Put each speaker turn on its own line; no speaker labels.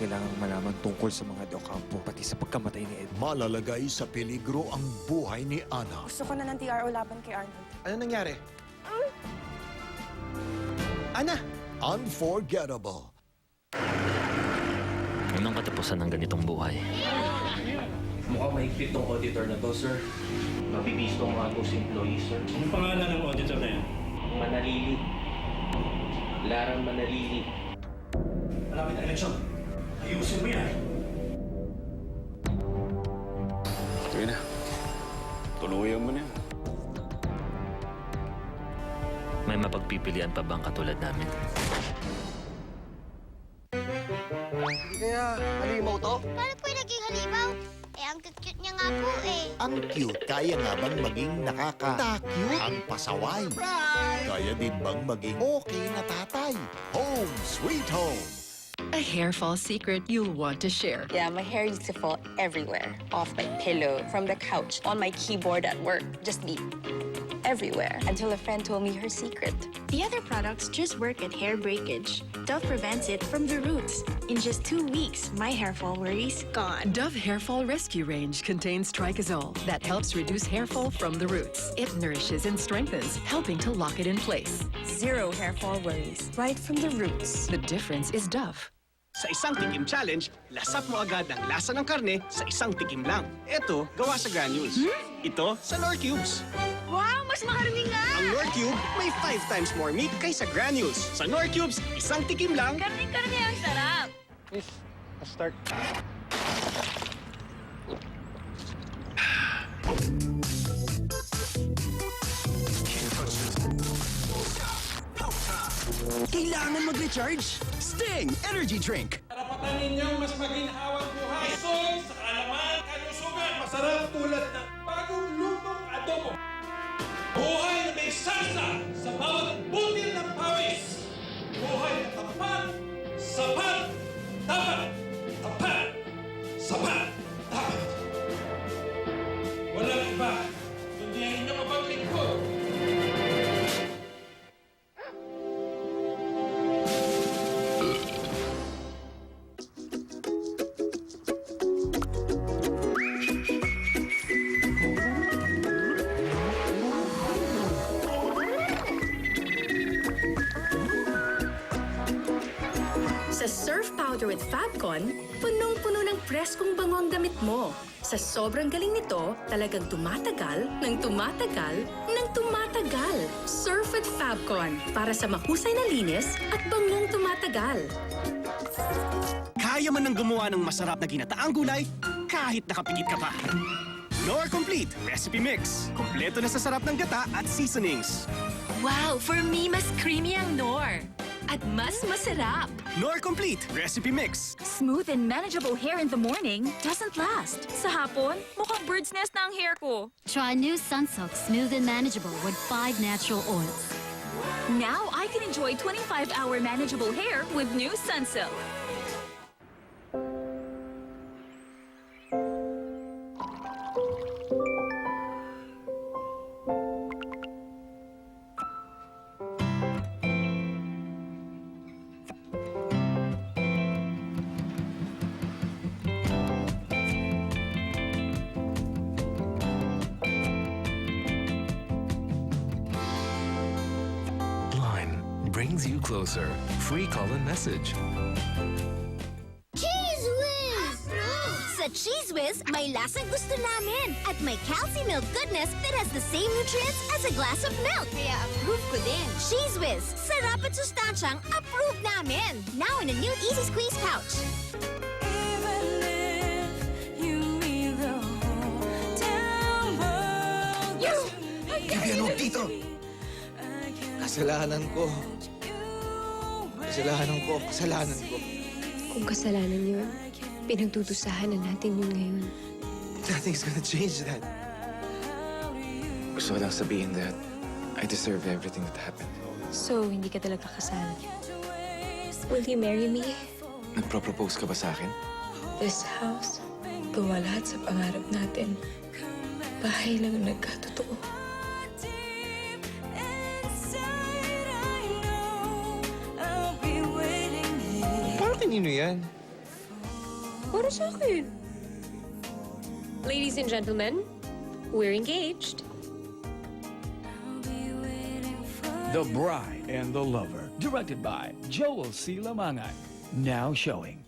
kailangang malaman tungkol sa mga De Ocampo, pati sa pagkamatay ni Ed.
Malalagay sa peligro ang buhay ni Ana.
Gusto ko na ng TRO laban kay Arnold.
Ano nangyari? Ana!
Unforgettable.
Unang katapusan ng ganitong buhay.
Mukhang mahigpit tong auditor na to, sir. Mabibisto ang mga ghost employees, sir.
Anong pangalan ng auditor na yan?
Manalili. Larang Manalili.
Malapit na eleksyon. Ayusin mo yan.
Sige na. Tuluyan mo na yan.
May mapagpipilian pa bang katulad namin?
Kaya halimaw to?
Paano po naging halimaw? Eh, ang cute niya nga po eh.
Ang cute, kaya nga bang maging nakaka-cute? Ang pasaway. Kaya din bang maging okay na tatay? Home Sweet Home.
A hair fall secret you'll want to share.
Yeah, my hair used to fall everywhere. Off my pillow, from the couch, on my keyboard at work. Just be everywhere. Until a friend told me her secret.
The other products just work at hair breakage. Dove prevents it from the roots. In just 2 weeks, my hair fall worries gone.
Dove Hair Fall Rescue Range contains Tricazole that helps reduce hair fall from the roots. It nourishes and strengthens, helping to lock it in place.
Zero hair fall worries. Right from the roots.
The difference is Dove.
Sa isang tikim challenge, lasap mo agad ang lasa ng karne sa isang tikim lang. Ito, gawa sa granules. Ito, sa Nor Cubes.
Wow, mas makarami nga!
Ang Nor Cube may 5 times more meat kaysa granules. Sa Nor Cubes, isang tikim lang.
Karne-karne ang sarap!
Miss, start. Kailangan mag-recharge? Sting Energy Drink!
Karapatan ninyong mas maginhawang buhay. Soy sa kaalaman, kalusugan. Masarap tulad ng bagong lutong adobo. Buhay na may salsa sa bawat butil ng pawis. Buhay na tapat, sapat, dapat. Tapat, sapat, dapat. Walang iba, kundi ang inyong mapaglingkod.
Sa Surf Powder with Fabcon, punong-puno ng preskong bango ang damit mo. Sa sobrang galing nito, talagang tumatagal, ng tumatagal, ng tumatagal. Surf with Fabcon, para sa mahusay na linis at bangong tumatagal.
Kaya man nang gumawa ng masarap na ginataang gulay, kahit nakapikit ka pa. Nor Complete Recipe Mix. Kompleto na sa sarap ng gata at seasonings.
Wow, for me, mas creamy ang Nor. At mas masarap.
Nor Complete Recipe Mix.
Smooth and manageable hair in the morning doesn't last. Sa hapon, mukhang bird's nest na ang hair ko.
Try new Sunsilk Smooth and Manageable with 5 natural oils.
Now I can enjoy 25-hour manageable hair with new Sunsilk.
Lime brings you closer. Free call and message.
Cheese Whiz! Sa Cheese Whiz, may lasang gusto namin at may calcium milk goodness that has the same nutrients as a glass of milk. Kaya approve ko din. Cheese Whiz, sarap at sustansyang approve namin. Now in a new Easy Squeeze pouch.
Vivian, huwag dito! Kasalanan ko. Kasalanan ko. Kasalanan ko.
Kung kasalanan yun, pinagdudusahan na natin yun ngayon.
Nothing's gonna change that.
Gusto ko lang sabihin that I deserve everything that happened.
So, hindi ka talaga kasal. Will you marry me?
Nagpro-propose ka ba sa akin?
This house, gawa lahat sa pangarap natin. Bahay lang ang nagkatotoo.
Parang kanino yan?
Para sa akin. Ladies and gentlemen, we're engaged.
The Bride and the Lover, directed by Joel C. Lamangan. Now showing.